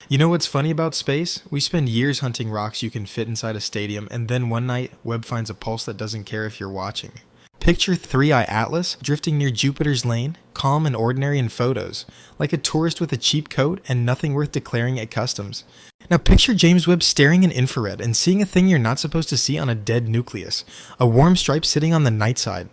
You know what's funny about space? We spend years hunting rocks you can fit inside a stadium, and then one night, Webb finds a pulse that doesn't care if you're watching. Picture 3i Atlas drifting near Jupiter's lane, calm and ordinary in photos, like a tourist with a cheap coat and nothing worth declaring at customs. Now picture James Webb staring in infrared and seeing a thing you're not supposed to see on a dead nucleus, a warm stripe sitting on the night side.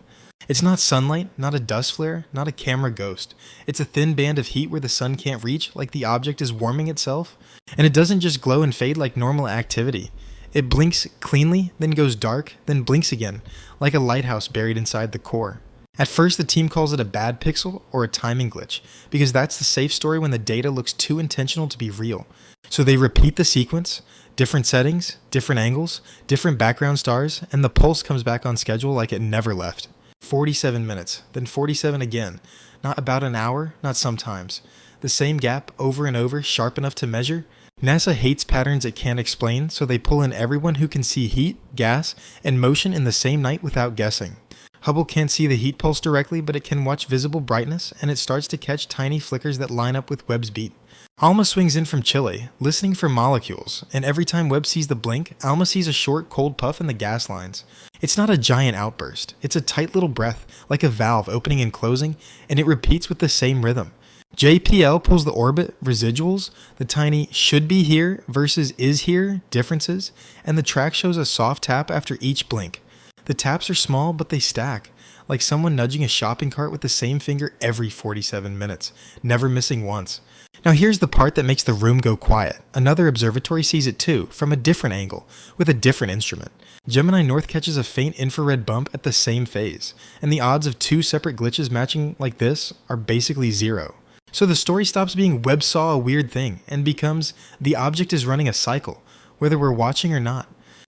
It's not sunlight, not a dust flare, not a camera ghost. It's a thin band of heat where the sun can't reach, like the object is warming itself. And it doesn't just glow and fade like normal activity. It blinks cleanly, then goes dark, then blinks again, like a lighthouse buried inside the core. At first, the team calls it a bad pixel or a timing glitch, because that's the safe story when the data looks too intentional to be real. So they repeat the sequence, different settings, different angles, different background stars, and the pulse comes back on schedule like it never left. 47 minutes, then 47 again. Not about an hour, not sometimes. The same gap over and over, sharp enough to measure. NASA hates patterns it can't explain, so they pull in everyone who can see heat, gas, and motion in the same night without guessing. Hubble can't see the heat pulse directly, but it can watch visible brightness, and it starts to catch tiny flickers that line up with Webb's beat. Alma swings in from Chile, listening for molecules, and every time Webb sees the blink, Alma sees a short, cold puff in the gas lines. It's not a giant outburst, it's a tight little breath, like a valve opening and closing, and it repeats with the same rhythm. JPL pulls the orbit residuals, the tiny should be here versus is here differences, and the track shows a soft tap after each blink. The taps are small, but they stack, like someone nudging a shopping cart with the same finger every 47 minutes, never missing once. Now here's the part that makes the room go quiet. Another observatory sees it too, from a different angle, with a different instrument. Gemini North catches a faint infrared bump at the same phase, and the odds of two separate glitches matching like this are basically zero. So the story stops being Webb saw a weird thing, and becomes the object is running a cycle, whether we're watching or not.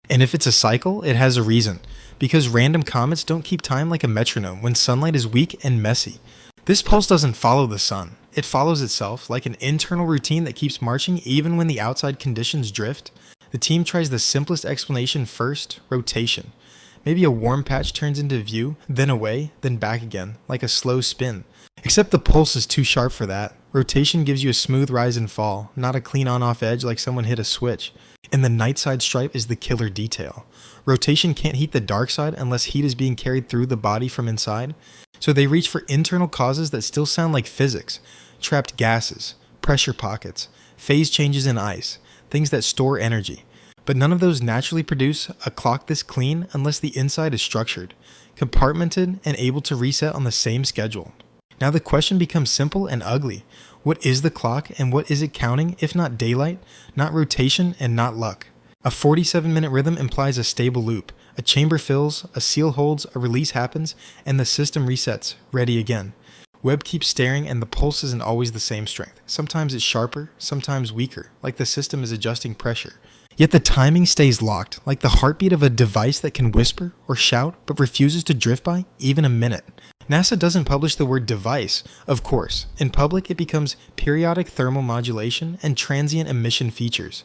And if it's a cycle, it has a reason, because random comets don't keep time like a metronome when sunlight is weak and messy. This pulse doesn't follow the sun. It follows itself like an internal routine that keeps marching even when the outside conditions drift. The team tries the simplest explanation first, rotation. Maybe a warm patch turns into view, then away, then back again, like a slow spin. Except the pulse is too sharp for that. Rotation gives you a smooth rise and fall, not a clean on-off edge like someone hit a switch. And the night side stripe is the killer detail. Rotation can't heat the dark side unless heat is being carried through the body from inside. So they reach for internal causes that still sound like physics. Trapped gases, pressure pockets, phase changes in ice, things that store energy. But none of those naturally produce a clock this clean unless the inside is structured, compartmented, and able to reset on the same schedule. Now the question becomes simple and ugly. What is the clock and what is it counting if not daylight, not rotation, and not luck? A 47-minute rhythm implies a stable loop. A chamber fills, a seal holds, a release happens, and the system resets, ready again. Webb keeps staring and the pulse isn't always the same strength. Sometimes it's sharper, sometimes weaker, like the system is adjusting pressure. Yet the timing stays locked, like the heartbeat of a device that can whisper or shout but refuses to drift by even a minute. NASA doesn't publish the word device, of course. In public, it becomes periodic thermal modulation and transient emission features.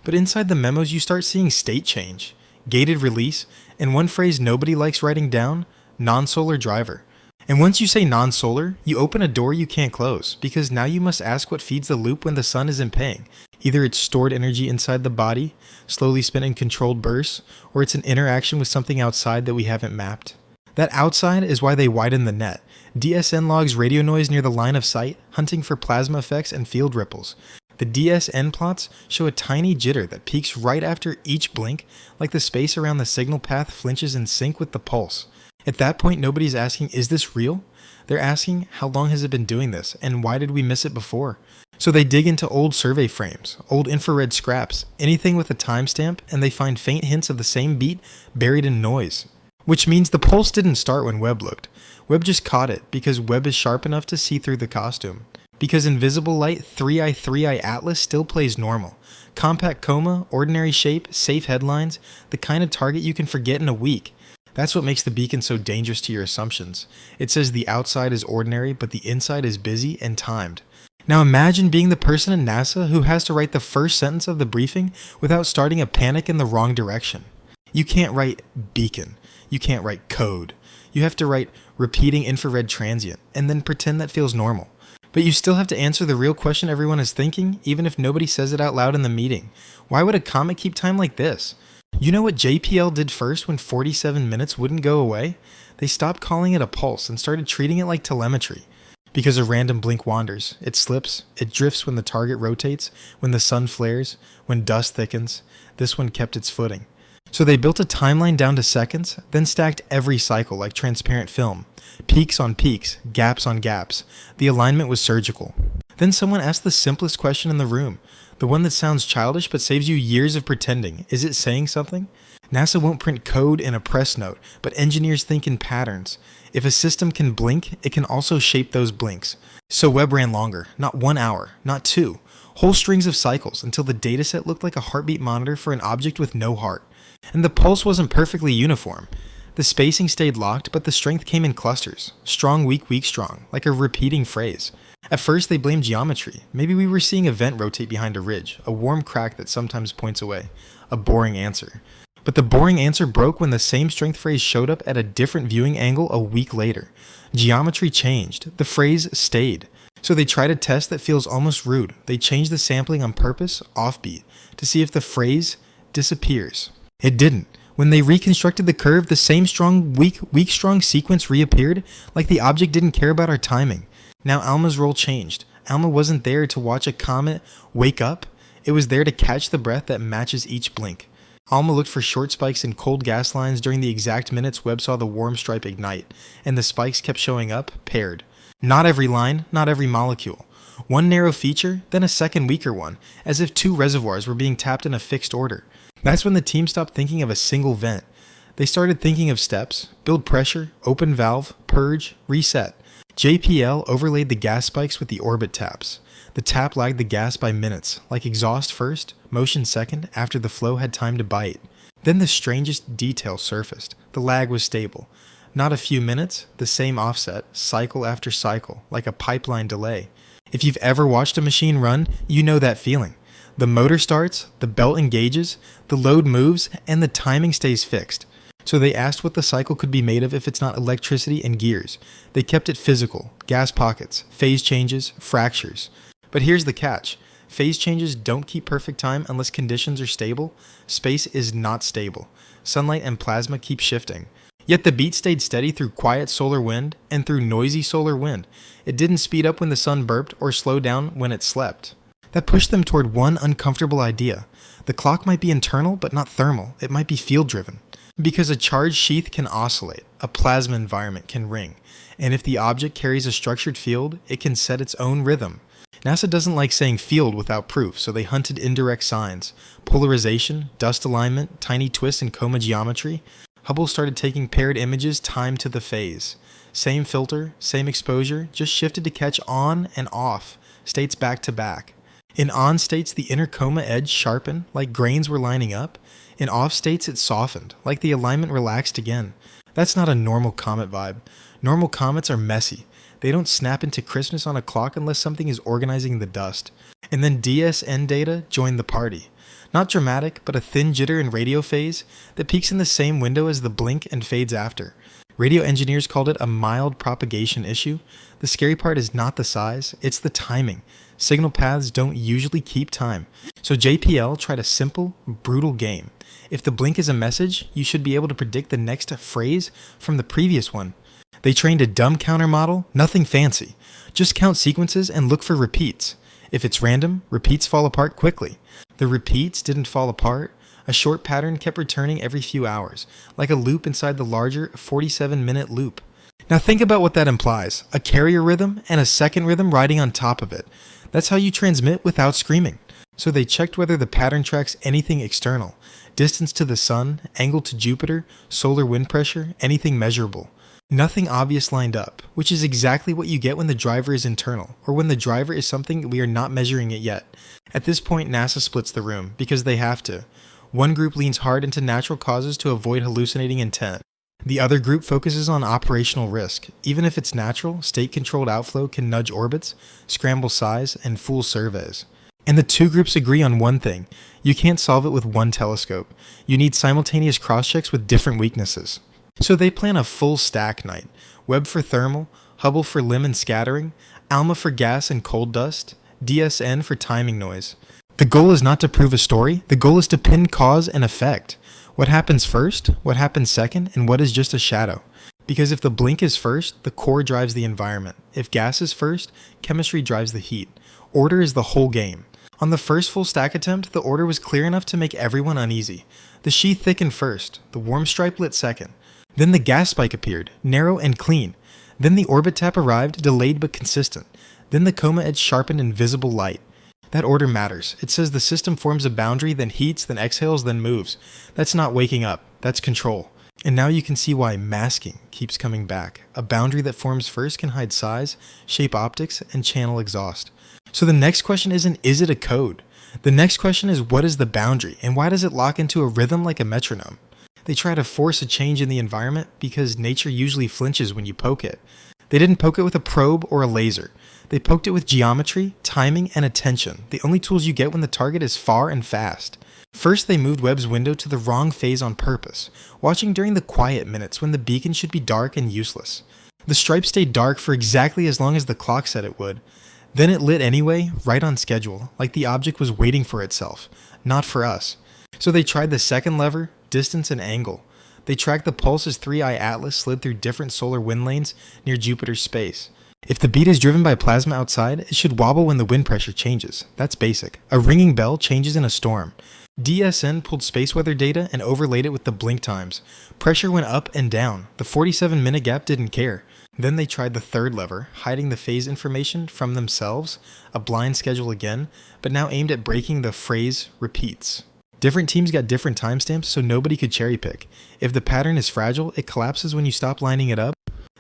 But inside the memos, you start seeing state change, gated release, and one phrase nobody likes writing down, non-solar driver. And once you say non-solar, you open a door you can't close, because now you must ask what feeds the loop when the sun isn't paying. Either it's stored energy inside the body, slowly spent in controlled bursts, or it's an interaction with something outside that we haven't mapped. That outside is why they widen the net. DSN logs radio noise near the line of sight, hunting for plasma effects and field ripples. The DSN plots show a tiny jitter that peaks right after each blink, like the space around the signal path flinches in sync with the pulse. At that point, nobody's asking, is this real? They're asking, how long has it been doing this, and why did we miss it before? So they dig into old survey frames, old infrared scraps, anything with a timestamp, and they find faint hints of the same beat buried in noise. Which means the pulse didn't start when Webb looked. Webb just caught it, because Webb is sharp enough to see through the costume. Because in visible light, 3i Atlas still plays normal. Compact coma, ordinary shape, safe headlines, the kind of target you can forget in a week. That's what makes the beacon so dangerous to your assumptions. It says the outside is ordinary, but the inside is busy and timed. Now imagine being the person at NASA who has to write the first sentence of the briefing without starting a panic in the wrong direction. You can't write beacon. You can't write code. You have to write repeating infrared transient, and then pretend that feels normal. But you still have to answer the real question everyone is thinking, even if nobody says it out loud in the meeting. Why would a comet keep time like this? You know what JPL did first when 47 minutes wouldn't go away? They stopped calling it a pulse and started treating it like telemetry. Because a random blink wanders, it slips, it drifts when the target rotates, when the sun flares, when dust thickens. This one kept its footing. So they built a timeline down to seconds, then stacked every cycle like transparent film. Peaks on peaks, gaps on gaps. The alignment was surgical. Then someone asked the simplest question in the room, the one that sounds childish but saves you years of pretending. Is it saying something? NASA won't print code in a press note, but engineers think in patterns. If a system can blink, it can also shape those blinks. So Webb ran longer, not 1 hour, not 2. Whole strings of cycles until the dataset looked like a heartbeat monitor for an object with no heart. And the pulse wasn't perfectly uniform. The spacing stayed locked, but the strength came in clusters. Strong, weak, weak, strong, like a repeating phrase. At first they blamed geometry. Maybe we were seeing a vent rotate behind a ridge, a warm crack that sometimes points away. A boring answer. But the boring answer broke when the same strength phrase showed up at a different viewing angle a week later. Geometry changed. The phrase stayed. So they tried a test that feels almost rude. They changed the sampling on purpose, offbeat, to see if the phrase disappears. It didn't. When they reconstructed the curve, the same strong, weak, strong sequence reappeared, like the object didn't care about our timing. Now Alma's role changed. Alma wasn't there to watch a comet wake up. It was there to catch the breath that matches each blink. Alma looked for short spikes in cold gas lines during the exact minutes Webb saw the warm stripe ignite, and the spikes kept showing up, paired. Not every line, not every molecule. One narrow feature, then a second weaker one, as if two reservoirs were being tapped in a fixed order. That's when the team stopped thinking of a single vent. They started thinking of steps: build pressure, open valve, purge, reset. JPL overlaid the gas spikes with the orbit taps. The tap lagged the gas by minutes, like exhaust first, motion second, after the flow had time to bite. Then the strangest detail surfaced. The lag was stable. Not a few minutes, the same offset, cycle after cycle, like a pipeline delay. If you've ever watched a machine run, you know that feeling. The motor starts, the belt engages, the load moves, and the timing stays fixed. So they asked what the cycle could be made of if it's not electricity and gears. They kept it physical: gas pockets, phase changes, fractures. But here's the catch. Phase changes don't keep perfect time unless conditions are stable. Space is not stable. Sunlight and plasma keep shifting. Yet the beat stayed steady through quiet solar wind and through noisy solar wind. It didn't speed up when the sun burped or slow down when it slept. That pushed them toward one uncomfortable idea. The clock might be internal but not thermal. It might be field-driven. Because a charged sheath can oscillate, a plasma environment can ring, and if the object carries a structured field, it can set its own rhythm. NASA doesn't like saying field without proof, so they hunted indirect signs: polarization, dust alignment, tiny twists in coma geometry. Hubble started taking paired images timed to the phase. Same filter, same exposure, just shifted to catch on and off, states back to back. In on states, the inner coma edge sharpened, like grains were lining up. In off states, it softened, like the alignment relaxed again. That's not a normal comet vibe. Normal comets are messy. They don't snap into Christmas on a clock unless something is organizing the dust. And then DSN data joined the party. Not dramatic, but a thin jitter in radio phase that peaks in the same window as the blink and fades after. Radio engineers called it a mild propagation issue. The scary part is not the size, it's the timing. Signal paths don't usually keep time. So JPL tried a simple, brutal game. If the blink is a message, you should be able to predict the next phrase from the previous one. They trained a dumb counter model, nothing fancy. Just count sequences and look for repeats. If it's random, repeats fall apart quickly. The repeats didn't fall apart. A short pattern kept returning every few hours, like a loop inside the larger 47-minute loop. Now think about what that implies: a carrier rhythm and a second rhythm riding on top of it. That's how you transmit without screaming. So they checked whether the pattern tracks anything external: distance to the sun, angle to Jupiter, solar wind pressure, anything measurable. Nothing obvious lined up, which is exactly what you get when the driver is internal, or when the driver is something we are not measuring it yet. At this point, NASA splits the room, because they have to. One group leans hard into natural causes to avoid hallucinating intent. The other group focuses on operational risk. Even if it's natural, state-controlled outflow can nudge orbits, scramble size, and fool surveys. And the two groups agree on one thing: you can't solve it with one telescope. You need simultaneous cross-checks with different weaknesses. So they plan a full stack night: Webb for thermal, Hubble for limb and scattering, ALMA for gas and cold dust, DSN for timing noise. The goal is not to prove a story, the goal is to pin cause and effect. What happens first, what happens second, and what is just a shadow. Because if the blink is first, the core drives the environment. If gas is first, chemistry drives the heat. Order is the whole game. On the first full stack attempt, the order was clear enough to make everyone uneasy. The sheath thickened first, the warm stripe lit second. Then the gas spike appeared, narrow and clean. Then the orbit tap arrived, delayed but consistent. Then the coma edge sharpened in visible light. That order matters. It says the system forms a boundary, then heats, then exhales, then moves. That's not waking up, that's control. And now you can see why masking keeps coming back. A boundary that forms first can hide size, shape optics, and channel exhaust. So the next question isn't, is it a code? The next question is, what is the boundary, and why does it lock into a rhythm like a metronome? They try to force a change in the environment because nature usually flinches when you poke it. They didn't poke it with a probe or a laser. They poked it with geometry, timing, and attention, the only tools you get when the target is far and fast. First, they moved Webb's window to the wrong phase on purpose, watching during the quiet minutes when the beacon should be dark and useless. The stripe stayed dark for exactly as long as the clock said it would. Then it lit anyway, right on schedule, like the object was waiting for itself, not for us. So they tried the second lever, distance and angle. They tracked the pulse as 3i Atlas slid through different solar wind lanes near Jupiter's space. If the beat is driven by plasma outside, it should wobble when the wind pressure changes. That's basic. A ringing bell changes in a storm. DSN pulled space weather data and overlaid it with the blink times. Pressure went up and down. The 47-minute gap didn't care. Then they tried the third lever, hiding the phase information from themselves, a blind schedule again, but now aimed at breaking the phrase repeats. Different teams got different timestamps, so nobody could cherry pick. If the pattern is fragile, it collapses when you stop lining it up.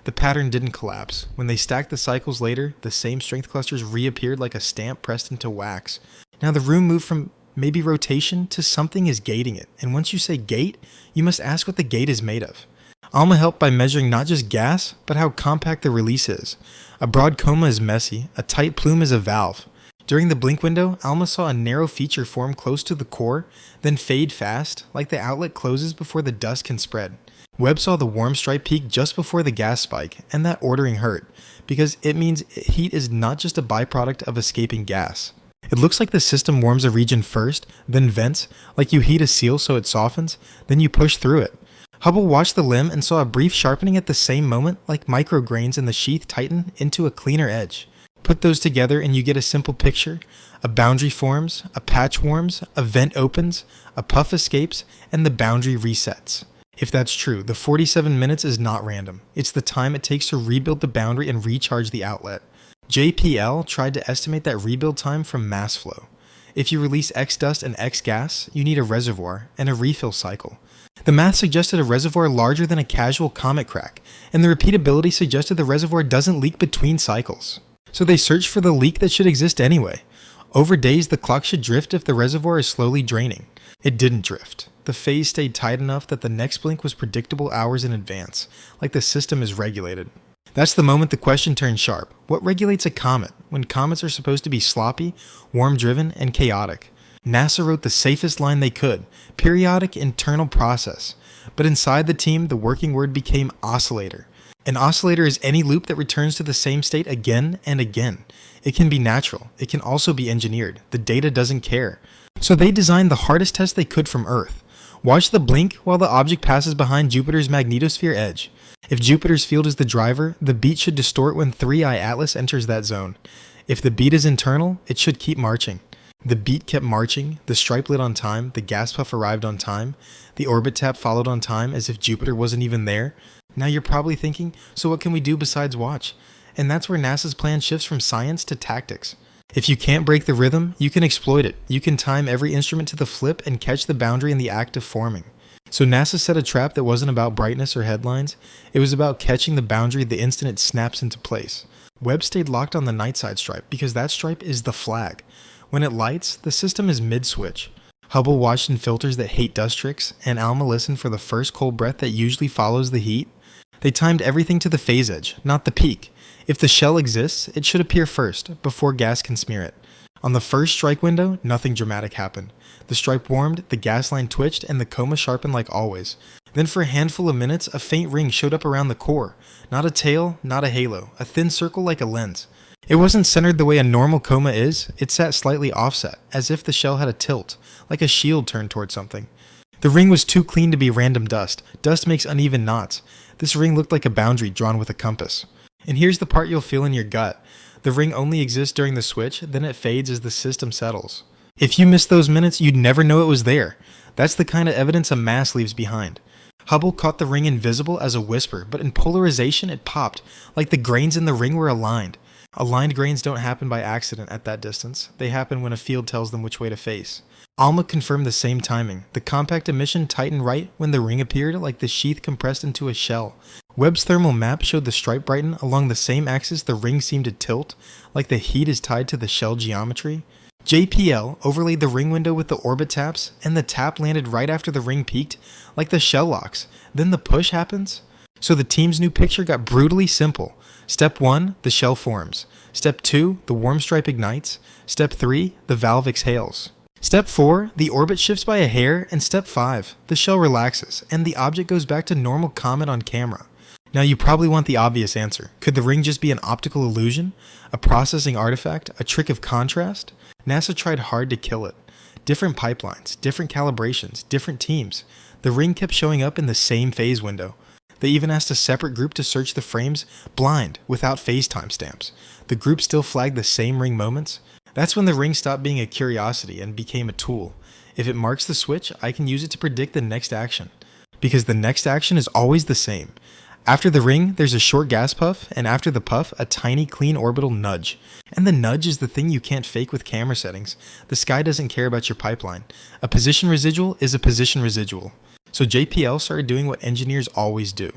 The pattern didn't collapse. When they stacked the cycles later, the same strength clusters reappeared like a stamp pressed into wax. Now the room moved from maybe rotation to something is gating it, and once you say gate, you must ask what the gate is made of. ALMA helped by measuring not just gas, but how compact the release is. A broad coma is messy, a tight plume is a valve. During the blink window, ALMA saw a narrow feature form close to the core, then fade fast, like the outlet closes before the dust can spread. Webb saw the warm stripe peak just before the gas spike, and that ordering hurt, because it means heat is not just a byproduct of escaping gas. It looks like the system warms a region first, then vents, like you heat a seal so it softens, then you push through it. Hubble watched the limb and saw a brief sharpening at the same moment, like micrograins in the sheath tighten into a cleaner edge. Put those together and you get a simple picture. A boundary forms, a patch warms, a vent opens, a puff escapes, and the boundary resets. If that's true, the 47 minutes is not random. It's the time it takes to rebuild the boundary and recharge the outlet. JPL tried to estimate that rebuild time from mass flow. If you release X dust and X gas, you need a reservoir and a refill cycle. The math suggested a reservoir larger than a casual comet crack, and the repeatability suggested the reservoir doesn't leak between cycles. So they searched for the leak that should exist anyway. Over days, the clock should drift if the reservoir is slowly draining. It didn't drift. The phase stayed tight enough that the next blink was predictable hours in advance, like the system is regulated. That's the moment the question turned sharp. What regulates a comet, when comets are supposed to be sloppy, warm-driven, and chaotic? NASA wrote the safest line they could, periodic internal process. But inside the team, the working word became oscillator. An oscillator is any loop that returns to the same state again and again. It can be natural. It can also be engineered. The data doesn't care. So they designed the hardest test they could from Earth. Watch the blink while the object passes behind Jupiter's magnetosphere edge. If Jupiter's field is the driver, the beat should distort when 3i Atlas enters that zone. If the beat is internal, it should keep marching. The beat kept marching, the stripe lit on time, the gas puff arrived on time, the orbit tap followed on time as if Jupiter wasn't even there. Now you're probably thinking, so what can we do besides watch? And that's where NASA's plan shifts from science to tactics. If you can't break the rhythm, you can exploit it. You can time every instrument to the flip and catch the boundary in the act of forming. So NASA set a trap that wasn't about brightness or headlines. It was about catching the boundary the instant it snaps into place. Webb stayed locked on the night side stripe because that stripe is the flag. When it lights, the system is mid-switch. Hubble watched in filters that hate dust tricks, and ALMA listened for the first cold breath that usually follows the heat. They timed everything to the phase edge, not the peak. If the shell exists, it should appear first, before gas can smear it. On the first strike window, nothing dramatic happened. The stripe warmed, the gas line twitched, and the coma sharpened like always. Then for a handful of minutes, a faint ring showed up around the core. Not a tail, not a halo, a thin circle like a lens. It wasn't centered the way a normal coma is, it sat slightly offset, as if the shell had a tilt, like a shield turned toward something. The ring was too clean to be random dust. Dust makes uneven knots. This ring looked like a boundary drawn with a compass. And here's the part you'll feel in your gut. The ring only exists during the switch, then it fades as the system settles. If you missed those minutes, you'd never know it was there. That's the kind of evidence a mass leaves behind. Hubble caught the ring invisible as a whisper, but in polarization it popped, like the grains in the ring were aligned. Aligned grains don't happen by accident at that distance. They happen when a field tells them which way to face. ALMA confirmed the same timing. The compact emission tightened right when the ring appeared, like the sheath compressed into a shell. Webb's thermal map showed the stripe brighten along the same axis the ring seemed to tilt, like the heat is tied to the shell geometry. JPL overlaid the ring window with the orbit taps, and the tap landed right after the ring peaked, like the shell locks. Then the push happens. So the team's new picture got brutally simple. Step 1, the shell forms. Step 2, the warm stripe ignites. Step 3, the valve exhales. Step 4, the orbit shifts by a hair, and Step 5, the shell relaxes, and the object goes back to normal comet on camera. Now you probably want the obvious answer. Could the ring just be an optical illusion? A processing artifact? A trick of contrast? NASA tried hard to kill it. Different pipelines, different calibrations, different teams. The ring kept showing up in the same phase window. They even asked a separate group to search the frames blind, without phase timestamps. The group still flagged the same ring moments. That's when the ring stopped being a curiosity and became a tool. If it marks the switch, I can use it to predict the next action. Because the next action is always the same. After the ring, there's a short gas puff, and after the puff, a tiny clean orbital nudge. And the nudge is the thing you can't fake with camera settings. The sky doesn't care about your pipeline. A position residual is a position residual. So JPL started doing what engineers always do.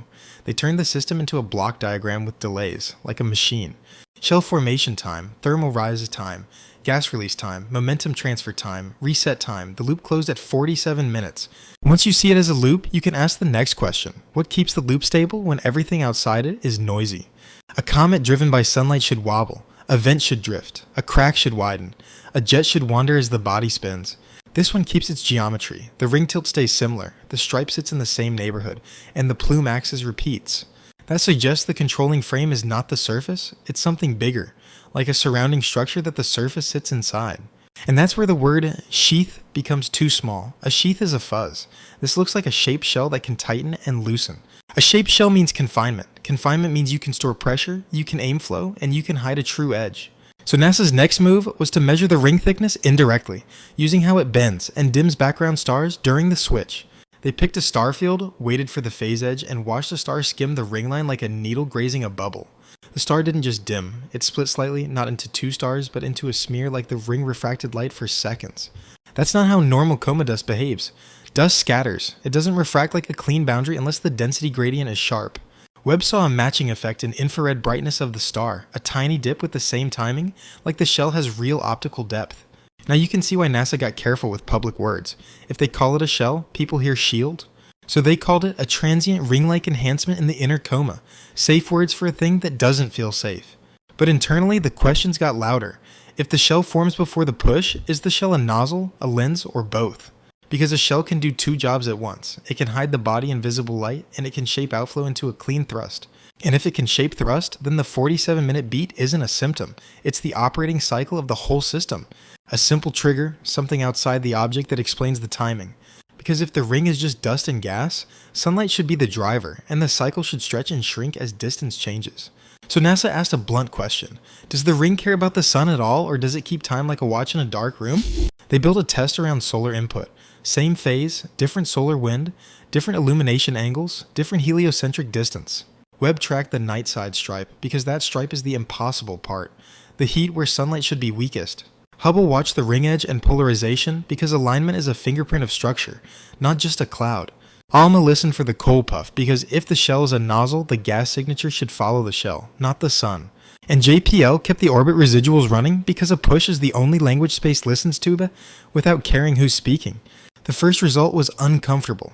They turned the system into a block diagram with delays, like a machine. Shell formation time, thermal rise time, gas release time, momentum transfer time, reset time. The loop closed at 47 minutes. Once you see it as a loop, you can ask the next question. What keeps the loop stable when everything outside it is noisy? A comet driven by sunlight should wobble. A vent should drift. A crack should widen. A jet should wander as the body spins. This one keeps its geometry. The ring tilt stays similar. The stripe sits in the same neighborhood. And the plume axis repeats. That suggests the controlling frame is not the surface, it's something bigger, like a surrounding structure that the surface sits inside. And that's where the word sheath becomes too small. A sheath is a fuzz. This looks like a shaped shell that can tighten and loosen. A shaped shell means confinement. Confinement means you can store pressure, you can aim flow, and you can hide a true edge. So NASA's next move was to measure the ring thickness indirectly, using how it bends and dims background stars during the switch. They picked a star field, waited for the phase edge, and watched the star skim the ring line like a needle grazing a bubble. The star didn't just dim, it split slightly, not into two stars, but into a smear like the ring refracted light for seconds. That's not how normal coma dust behaves. Dust scatters. It doesn't refract like a clean boundary unless the density gradient is sharp. Webb saw a matching effect in infrared brightness of the star, a tiny dip with the same timing, like the shell has real optical depth. Now you can see why NASA got careful with public words. If they call it a shell, people hear shield. So they called it a transient ring-like enhancement in the inner coma, safe words for a thing that doesn't feel safe. But internally, the questions got louder. If the shell forms before the push, is the shell a nozzle, a lens, or both? Because a shell can do two jobs at once. It can hide the body in visible light, and it can shape outflow into a clean thrust. And if it can shape thrust, then the 47-minute beat isn't a symptom. It's the operating cycle of the whole system. A simple trigger, something outside the object that explains the timing. Because if the ring is just dust and gas, sunlight should be the driver, and the cycle should stretch and shrink as distance changes. So NASA asked a blunt question. Does the ring care about the sun at all, or does it keep time like a watch in a dark room? They built a test around solar input. Same phase, different solar wind, different illumination angles, different heliocentric distance. Webb tracked the night side stripe, because that stripe is the impossible part. The heat where sunlight should be weakest. Hubble watched the ring edge and polarization because alignment is a fingerprint of structure, not just a cloud. ALMA listened for the coal puff because if the shell is a nozzle, the gas signature should follow the shell, not the sun. And JPL kept the orbit residuals running because a push is the only language space listens to without caring who's speaking. The first result was uncomfortable.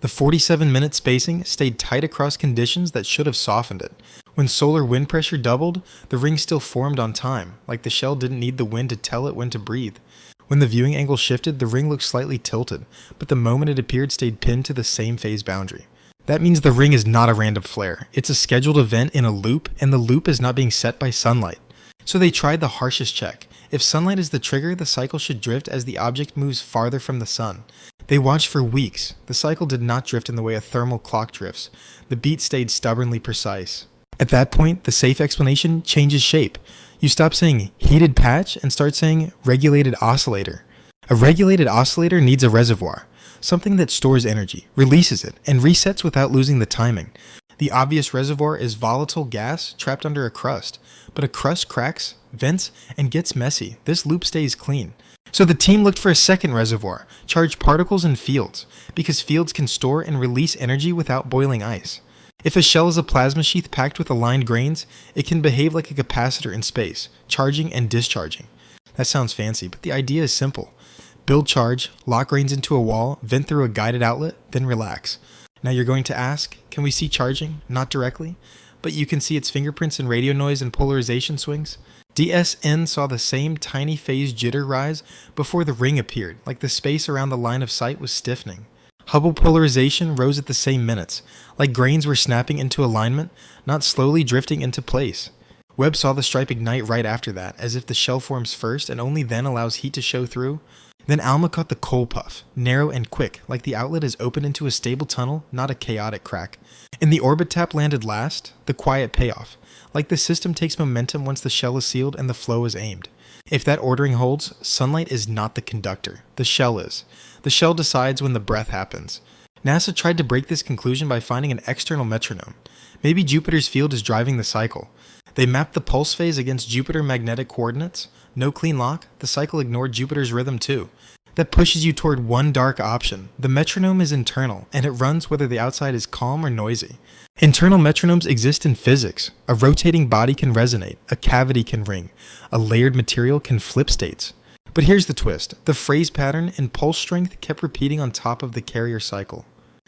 The 47-minute spacing stayed tight across conditions that should have softened it. When solar wind pressure doubled, the ring still formed on time, like the shell didn't need the wind to tell it when to breathe. When the viewing angle shifted, the ring looked slightly tilted, but the moment it appeared stayed pinned to the same phase boundary. That means the ring is not a random flare. It's a scheduled event in a loop, and the loop is not being set by sunlight. So they tried the harshest check. If sunlight is the trigger, the cycle should drift as the object moves farther from the sun. They watched for weeks. The cycle did not drift in the way a thermal clock drifts. The beat stayed stubbornly precise. At that point, the safe explanation changes shape. You stop saying heated patch and start saying regulated oscillator. A regulated oscillator needs a reservoir, something that stores energy, releases it, and resets without losing the timing. The obvious reservoir is volatile gas trapped under a crust, but a crust cracks, vents, and gets messy. This loop stays clean. So the team looked for a second reservoir, charged particles and fields, because fields can store and release energy without boiling ice. If a shell is a plasma sheath packed with aligned grains, it can behave like a capacitor in space, charging and discharging. That sounds fancy, but the idea is simple. Build charge, lock grains into a wall, vent through a guided outlet, then relax. Now you're going to ask, can we see charging? Not directly, but you can see its fingerprints in radio noise and polarization swings. DSN saw the same tiny phase jitter rise before the ring appeared, like the space around the line of sight was stiffening. Hubble polarization rose at the same minutes, like grains were snapping into alignment, not slowly drifting into place. Webb saw the stripe ignite right after that, as if the shell forms first and only then allows heat to show through. Then Alma caught the coal puff, narrow and quick, like the outlet is opened into a stable tunnel, not a chaotic crack. And the orbit tap landed last, the quiet payoff, like the system takes momentum once the shell is sealed and the flow is aimed. If that ordering holds, sunlight is not the conductor, the shell is. The shell decides when the breath happens. NASA tried to break this conclusion by finding an external metronome. Maybe Jupiter's field is driving the cycle. They mapped the pulse phase against Jupiter magnetic coordinates. No clean lock, the cycle ignored Jupiter's rhythm too. That pushes you toward one dark option. The metronome is internal, and it runs whether the outside is calm or noisy. Internal metronomes exist in physics. A rotating body can resonate, a cavity can ring, a layered material can flip states. But here's the twist. The phrase pattern and pulse strength kept repeating on top of the carrier cycle.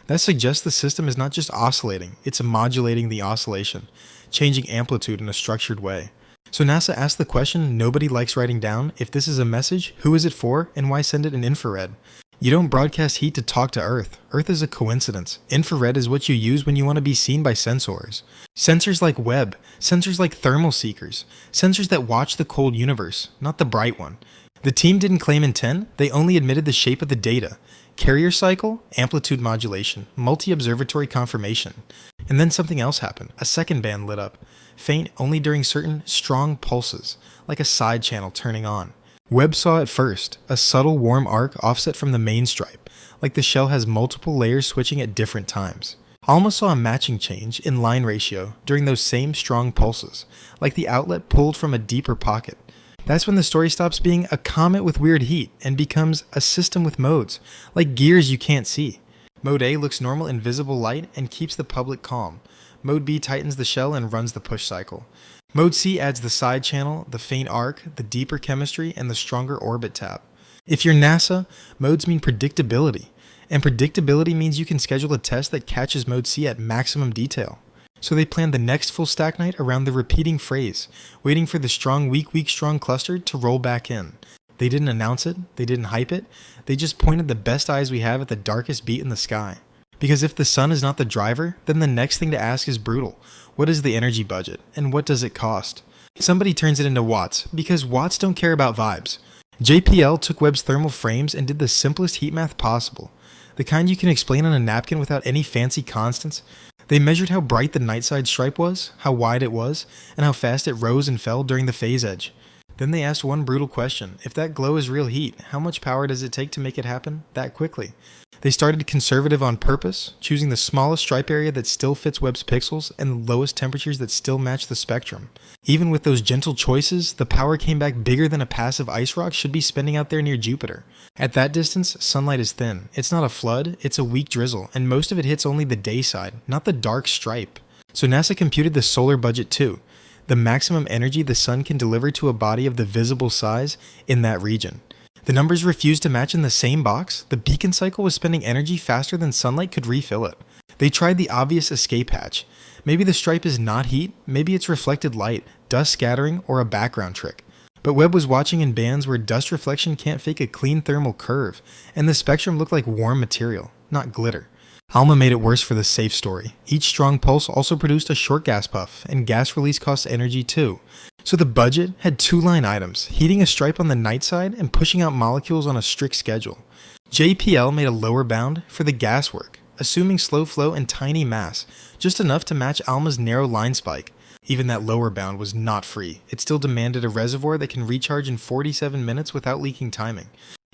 That suggests the system is not just oscillating, it's modulating the oscillation, changing amplitude in a structured way. So NASA asked the question nobody likes writing down, if this is a message, who is it for, and why send it in infrared? You don't broadcast heat to talk to Earth. Earth is a coincidence. Infrared is what you use when you want to be seen by sensors. Sensors like Webb, sensors like thermal seekers, sensors that watch the cold universe, not the bright one. The team didn't claim intent, they only admitted the shape of the data. Carrier cycle, amplitude modulation, multi-observatory confirmation. And then something else happened. A second band lit up. Faint only during certain strong pulses, like a side channel turning on. Webb saw it first, a subtle warm arc offset from the main stripe, like the shell has multiple layers switching at different times. Alma saw a matching change in line ratio during those same strong pulses, like the outlet pulled from a deeper pocket. That's when the story stops being a comet with weird heat and becomes a system with modes, like gears you can't see. Mode A looks normal in visible light and keeps the public calm. Mode B tightens the shell and runs the push cycle. Mode C adds the side channel, the faint arc, the deeper chemistry, and the stronger orbit tap. If you're NASA, modes mean predictability, and predictability means you can schedule a test that catches Mode C at maximum detail. So they planned the next full stack night around the repeating phrase, waiting for the strong weak strong cluster to roll back in. They didn't announce it, they didn't hype it, they just pointed the best eyes we have at the darkest beat in the sky. Because if the sun is not the driver, then the next thing to ask is brutal. What is the energy budget, and what does it cost? Somebody turns it into watts, because watts don't care about vibes. JPL took Webb's thermal frames and did the simplest heat math possible. The kind you can explain on a napkin without any fancy constants. They measured how bright the night side stripe was, how wide it was, and how fast it rose and fell during the phase edge. Then they asked one brutal question. If that glow is real heat, how much power does it take to make it happen that quickly? They started conservative on purpose, choosing the smallest stripe area that still fits Webb's pixels and the lowest temperatures that still match the spectrum. Even with those gentle choices, the power came back bigger than a passive ice rock should be spinning out there near Jupiter. At that distance, sunlight is thin. It's not a flood, it's a weak drizzle, and most of it hits only the day side, not the dark stripe. So NASA computed the solar budget too, the maximum energy the sun can deliver to a body of the visible size in that region. The numbers refused to match in the same box. The beacon cycle was spending energy faster than sunlight could refill it. They tried the obvious escape hatch. Maybe the stripe is not heat, maybe it's reflected light, dust scattering, or a background trick. But Webb was watching in bands where dust reflection can't fake a clean thermal curve, and the spectrum looked like warm material, not glitter. ALMA made it worse for the safe story. Each strong pulse also produced a short gas puff, and gas release costs energy too. So the budget had two line items, heating a stripe on the night side and pushing out molecules on a strict schedule. JPL made a lower bound for the gas work, assuming slow flow and tiny mass, just enough to match ALMA's narrow line spike. Even that lower bound was not free. It still demanded a reservoir that can recharge in 47 minutes without leaking timing.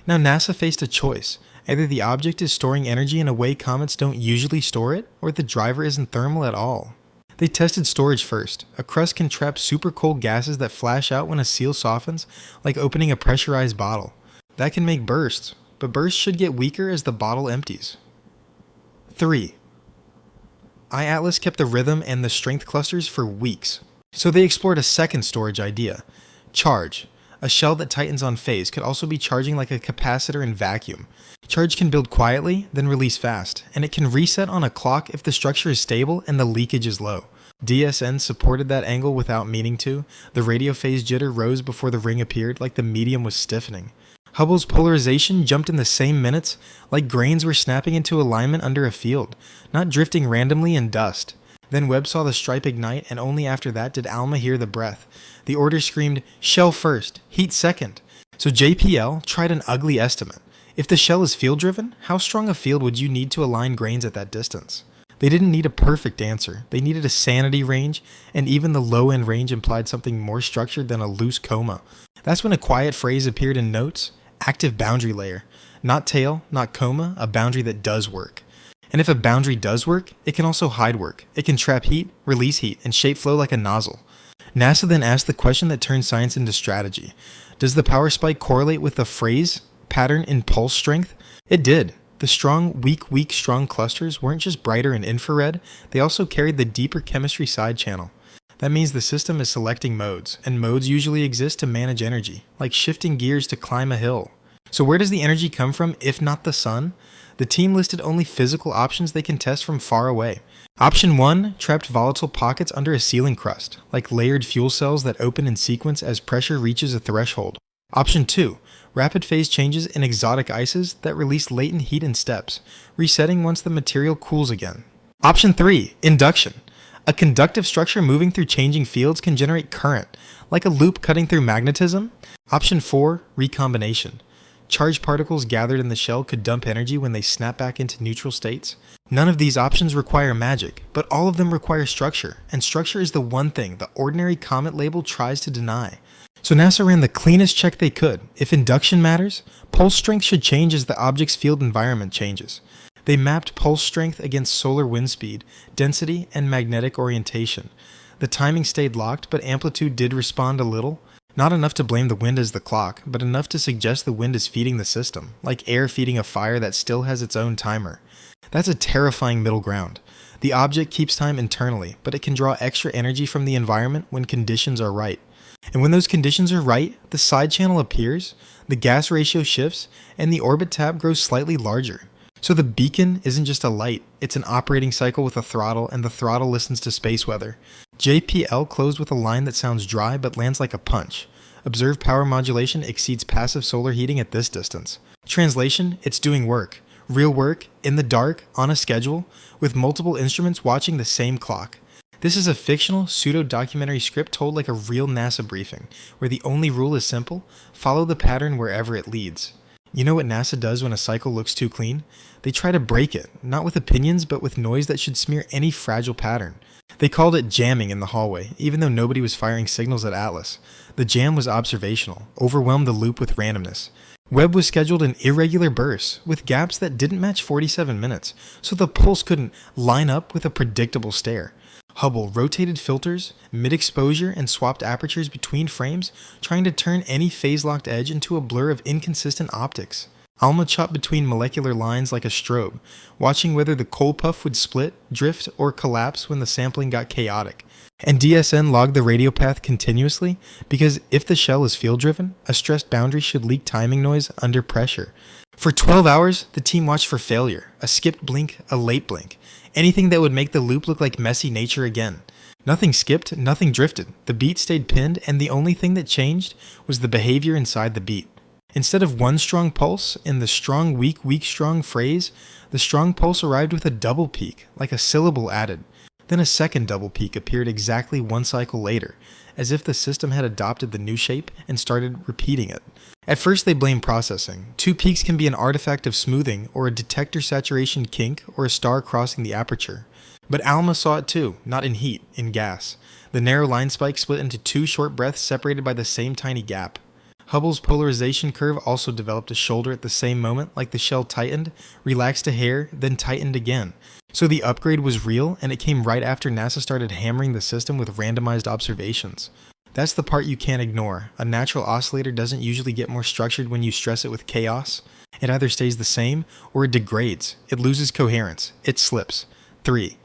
Now NASA faced a choice. Either the object is storing energy in a way comets don't usually store it, or the driver isn't thermal at all. They tested storage first. A crust can trap super cold gases that flash out when a seal softens, like opening a pressurized bottle. That can make bursts, but bursts should get weaker as the bottle empties. 3. iAtlas kept the rhythm and the strength clusters for weeks. So they explored a second storage idea. Charge. A shell that tightens on phase could also be charging like a capacitor in vacuum. Charge can build quietly, then release fast, and it can reset on a clock if the structure is stable and the leakage is low. DSN supported that angle without meaning to. The radio phase jitter rose before the ring appeared, like the medium was stiffening. Hubble's polarization jumped in the same minutes, like grains were snapping into alignment under a field, not drifting randomly in dust. Then Webb saw the stripe ignite, and only after that did ALMA hear the breath. The order screamed, "Shell first, heat second." So JPL tried an ugly estimate. If the shell is field-driven, how strong a field would you need to align grains at that distance? They didn't need a perfect answer. They needed a sanity range, and even the low-end range implied something more structured than a loose coma. That's when a quiet phrase appeared in notes: active boundary layer. Not tail, not coma, a boundary that does work. And if a boundary does work, it can also hide work. It can trap heat, release heat, and shape flow like a nozzle. NASA then asked the question that turned science into strategy. Does the power spike correlate with the phase pattern in pulse strength? It did. The strong, weak, strong clusters weren't just brighter in infrared, they also carried the deeper chemistry side channel. That means the system is selecting modes, and modes usually exist to manage energy, like shifting gears to climb a hill. So where does the energy come from if not the sun? The team listed only physical options they can test from far away. Option 1 trapped volatile pockets under a sealing crust, like layered fuel cells that open in sequence as pressure reaches a threshold. Option 2, rapid phase changes in exotic ices that release latent heat in steps, resetting once the material cools again. Option 3, induction. A conductive structure moving through changing fields can generate current, like a loop cutting through magnetism. Option 4, recombination. Charged particles gathered in the shell could dump energy when they snap back into neutral states. None of these options require magic, but all of them require structure, and structure is the one thing the ordinary comet label tries to deny. So NASA ran the cleanest check they could. If induction matters, pulse strength should change as the object's field environment changes. They mapped pulse strength against solar wind speed, density, and magnetic orientation. The timing stayed locked, but amplitude did respond a little. Not enough to blame the wind as the clock, but enough to suggest the wind is feeding the system, like air feeding a fire that still has its own timer. That's a terrifying middle ground. The object keeps time internally, but it can draw extra energy from the environment when conditions are right. And when those conditions are right, the side channel appears, the gas ratio shifts, and the orbit tab grows slightly larger. So the beacon isn't just a light, it's an operating cycle with a throttle, and the throttle listens to space weather. JPL closed with a line that sounds dry but lands like a punch. Observed power modulation exceeds passive solar heating at this distance. Translation, it's doing work. Real work, in the dark, on a schedule, with multiple instruments watching the same clock. This is a fictional, pseudo-documentary script told like a real NASA briefing, where the only rule is simple: follow the pattern wherever it leads. You know what NASA does when a cycle looks too clean? They try to break it, not with opinions, but with noise that should smear any fragile pattern. They called it jamming in the hallway, even though nobody was firing signals at Atlas. The jam was observational, overwhelmed the loop with randomness. Webb was scheduled in irregular bursts, with gaps that didn't match 47 minutes, so the pulse couldn't line up with a predictable stare. Hubble rotated filters, mid-exposure, and swapped apertures between frames, trying to turn any phase-locked edge into a blur of inconsistent optics. ALMA chopped between molecular lines like a strobe, watching whether the coal puff would split, drift, or collapse when the sampling got chaotic. And DSN logged the radio path continuously, because if the shell is field-driven, a stressed boundary should leak timing noise under pressure. For 12 hours, the team watched for failure, a skipped blink, a late blink, anything that would make the loop look like messy nature again. Nothing skipped, nothing drifted, the beat stayed pinned, and the only thing that changed was the behavior inside the beat. Instead of one strong pulse in the strong, weak, weak, strong phrase, the strong pulse arrived with a double peak, like a syllable added. Then a second double peak appeared exactly one cycle later, as if the system had adopted the new shape and started repeating it. At first they blamed processing. Two peaks can be an artifact of smoothing, or a detector saturation kink, or a star crossing the aperture. But ALMA saw it too, not in heat, in gas. The narrow line spike split into two short breaths separated by the same tiny gap. Hubble's polarization curve also developed a shoulder at the same moment, like the shell tightened, relaxed a hair, then tightened again. So the upgrade was real, and it came right after NASA started hammering the system with randomized observations. That's the part you can't ignore. A natural oscillator doesn't usually get more structured when you stress it with chaos. It either stays the same, or it degrades. It loses coherence. It slips. 3.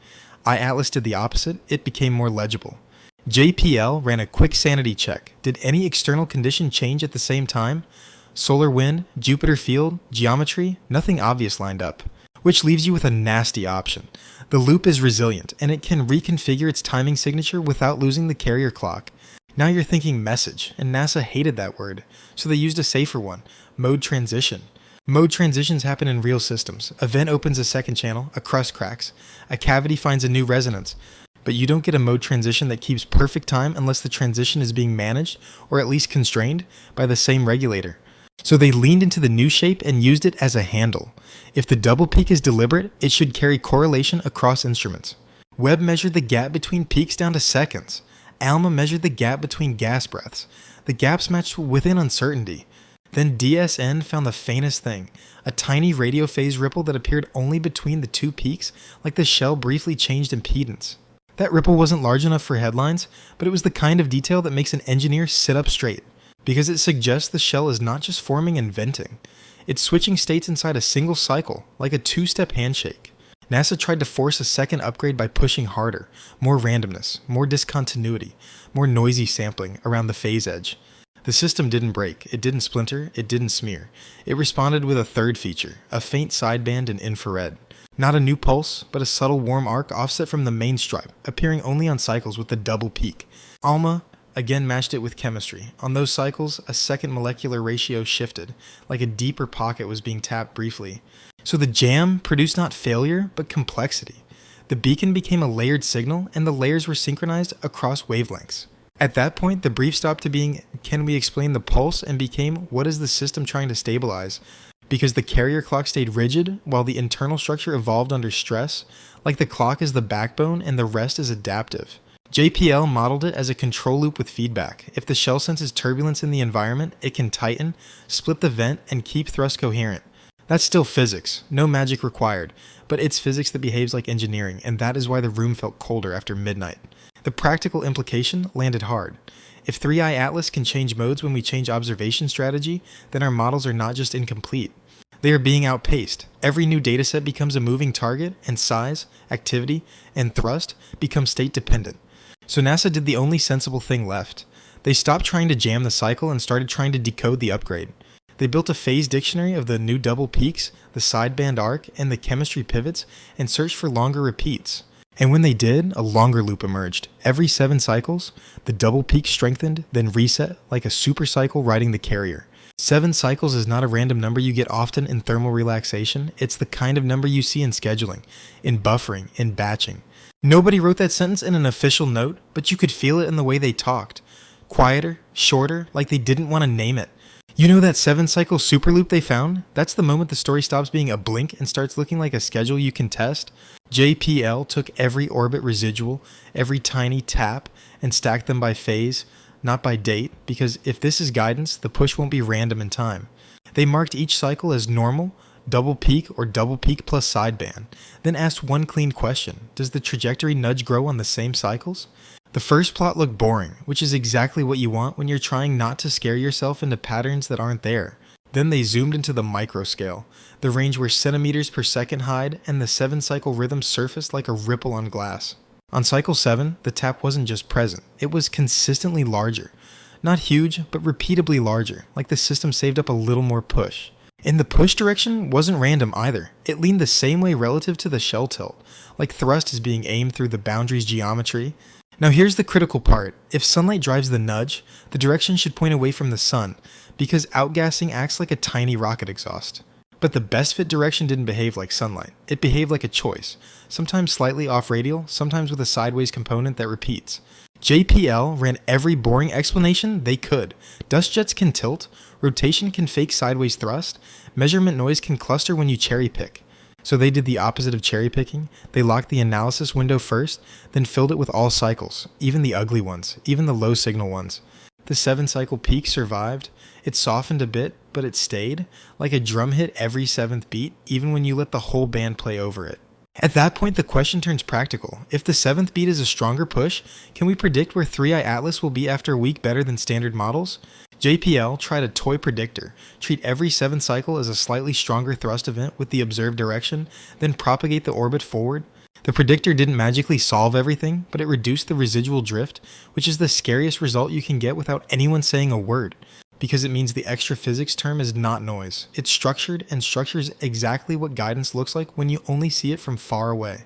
iAtlas did the opposite. It became more legible. JPL ran a quick sanity check. Did any external condition change at the same time? Solar wind, Jupiter field, geometry, nothing obvious lined up. Which leaves you with a nasty option. The loop is resilient, and it can reconfigure its timing signature without losing the carrier clock. Now you're thinking message, and NASA hated that word, so they used a safer one, mode transition. Mode transitions happen in real systems. A vent opens a second channel, a crust cracks, a cavity finds a new resonance. But you don't get a mode transition that keeps perfect time unless the transition is being managed, or at least constrained, by the same regulator. So they leaned into the new shape and used it as a handle. If the double peak is deliberate, it should carry correlation across instruments. Webb measured the gap between peaks down to seconds. ALMA measured the gap between gas breaths. The gaps matched within uncertainty. Then DSN found the faintest thing, a tiny radio phase ripple that appeared only between the two peaks, like the shell briefly changed impedance. That ripple wasn't large enough for headlines, but it was the kind of detail that makes an engineer sit up straight, because it suggests the shell is not just forming and venting. It's switching states inside a single cycle, like a two-step handshake. NASA tried to force a second upgrade by pushing harder, more randomness, more discontinuity, more noisy sampling around the phase edge. The system didn't break, it didn't splinter, it didn't smear. It responded with a third feature, a faint sideband in infrared. Not a new pulse, but a subtle warm arc offset from the main stripe, appearing only on cycles with the double peak. ALMA again matched it with chemistry. On those cycles, a second molecular ratio shifted, like a deeper pocket was being tapped briefly. So the jam produced not failure, but complexity. The beacon became a layered signal, and the layers were synchronized across wavelengths. At that point, the brief stopped to being, can we explain the pulse, and became, what is the system trying to stabilize? Because the carrier clock stayed rigid, while the internal structure evolved under stress, like the clock is the backbone and the rest is adaptive. JPL modeled it as a control loop with feedback. If the shell senses turbulence in the environment, it can tighten, split the vent, and keep thrust coherent. That's still physics, no magic required, but it's physics that behaves like engineering, and that is why the room felt colder after midnight. The practical implication landed hard. If 3iAtlas can change modes when we change observation strategy, then our models are not just incomplete. They are being outpaced. Every new dataset becomes a moving target, and size, activity, and thrust become state dependent. So NASA did the only sensible thing left. They stopped trying to jam the cycle and started trying to decode the upgrade. They built a phase dictionary of the new double peaks, the sideband arc, and the chemistry pivots, and searched for longer repeats. And when they did, a longer loop emerged. Every 7 cycles, the double peak strengthened, then reset, like a supercycle riding the carrier. 7 cycles is not a random number you get often in thermal relaxation. It's the kind of number you see in scheduling, in buffering, in batching. Nobody wrote that sentence in an official note, but you could feel it in the way they talked. Quieter, shorter, like they didn't want to name it. You know that 7-cycle superloop they found? That's the moment the story stops being a blink and starts looking like a schedule you can test. JPL took every orbit residual, every tiny tap, and stacked them by phase, not by date, because if this is guidance, the push won't be random in time. They marked each cycle as normal, double peak, or double peak plus sideband, then asked one clean question: does the trajectory nudge grow on the same cycles? The first plot looked boring, which is exactly what you want when you're trying not to scare yourself into patterns that aren't there. Then they zoomed into the micro scale, the range where centimeters per second hide, and the 7-cycle rhythm surfaced like a ripple on glass. On cycle 7, the tap wasn't just present, it was consistently larger. Not huge, but repeatably larger, like the system saved up a little more push. And the push direction wasn't random either. It leaned the same way relative to the shell tilt, like thrust is being aimed through the boundary's geometry. Now here's the critical part. If sunlight drives the nudge, the direction should point away from the sun, because outgassing acts like a tiny rocket exhaust. But the best fit direction didn't behave like sunlight. It behaved like a choice, sometimes slightly off radial, sometimes with a sideways component that repeats. JPL ran every boring explanation they could. Dust jets can tilt, rotation can fake sideways thrust, measurement noise can cluster when you cherry pick. So they did the opposite of cherry picking. They locked the analysis window first, then filled it with all cycles, even the ugly ones, even the low signal ones. The 7-cycle peak survived. It softened a bit, but it stayed, like a drum hit every 7th beat, even when you let the whole band play over it. At that point, the question turns practical. If the 7th beat is a stronger push, can we predict where 3i Atlas will be after a week better than standard models? JPL tried a toy predictor, treat every 7th cycle as a slightly stronger thrust event with the observed direction, then propagate the orbit forward. The predictor didn't magically solve everything, but it reduced the residual drift, which is the scariest result you can get without anyone saying a word, because it means the extra physics term is not noise. It's structured and structures exactly what guidance looks like when you only see it from far away.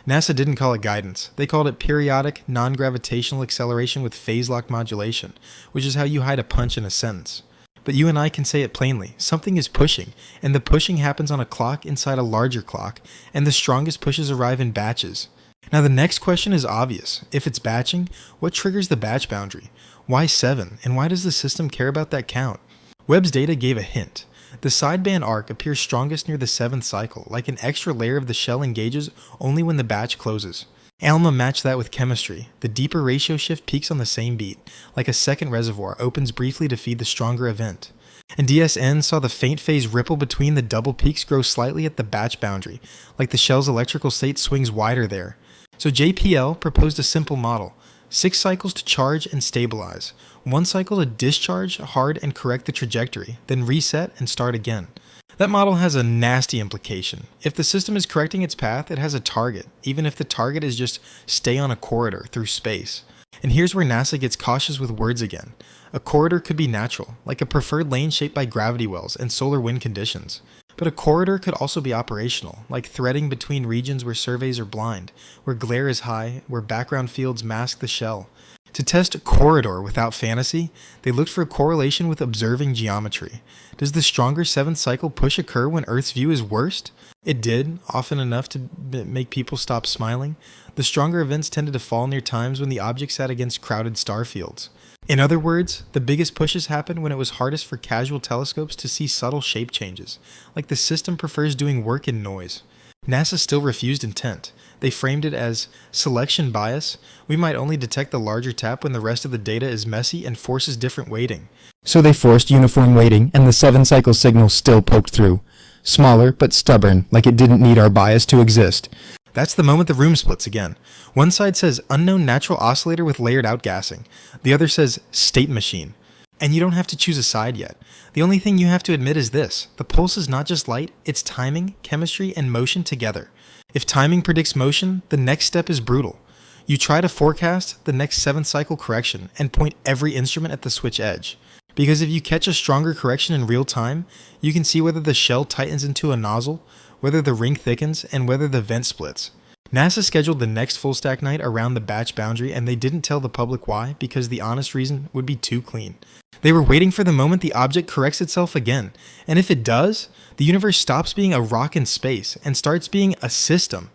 NASA didn't call it guidance. They called it periodic, non-gravitational acceleration with phase-lock modulation, which is how you hide a punch in a sentence. But you and I can say it plainly. Something is pushing, and the pushing happens on a clock inside a larger clock, and the strongest pushes arrive in batches. Now the next question is obvious. If it's batching, what triggers the batch boundary? Why 7, and why does the system care about that count? Webb's data gave a hint. The sideband arc appears strongest near the 7th cycle, like an extra layer of the shell engages only when the batch closes. ALMA matched that with chemistry. The deeper ratio shift peaks on the same beat, like a second reservoir opens briefly to feed the stronger event. And DSN saw the faint phase ripple between the double peaks grow slightly at the batch boundary, like the shell's electrical state swings wider there. So JPL proposed a simple model. 6 cycles to charge and stabilize, 1 cycle to discharge hard and correct the trajectory, then reset and start again. That model has a nasty implication. If the system is correcting its path, it has a target, even if the target is just stay on a corridor through space. And here's where NASA gets cautious with words again. A corridor could be natural, like a preferred lane shaped by gravity wells and solar wind conditions. But a corridor could also be operational, like threading between regions where surveys are blind, where glare is high, where background fields mask the shell. To test a corridor without fantasy, they looked for a correlation with observing geometry. Does the stronger 7th cycle push occur when Earth's view is worst? It did, often enough to make people stop smiling. The stronger events tended to fall near times when the object sat against crowded star fields. In other words, the biggest pushes happened when it was hardest for casual telescopes to see subtle shape changes, like the system prefers doing work in noise. NASA still refused intent. They framed it as selection bias. We might only detect the larger tap when the rest of the data is messy and forces different weighting. So they forced uniform weighting, and the 7-cycle signal still poked through. Smaller, but stubborn, like it didn't need our bias to exist. That's the moment the room splits again. One side says unknown natural oscillator with layered outgassing. The other says state machine. And you don't have to choose a side yet. The only thing you have to admit is this. The pulse is not just light, it's timing, chemistry, and motion together. If timing predicts motion, the next step is brutal. You try to forecast the next 7th cycle correction and point every instrument at the switch edge. Because if you catch a stronger correction in real time, you can see whether the shell tightens into a nozzle, whether the ring thickens, and whether the vent splits. NASA scheduled the next full stack night around the batch boundary, and they didn't tell the public why, because the honest reason would be too clean. They were waiting for the moment the object corrects itself again, and if it does, the universe stops being a rock in space and starts being a system.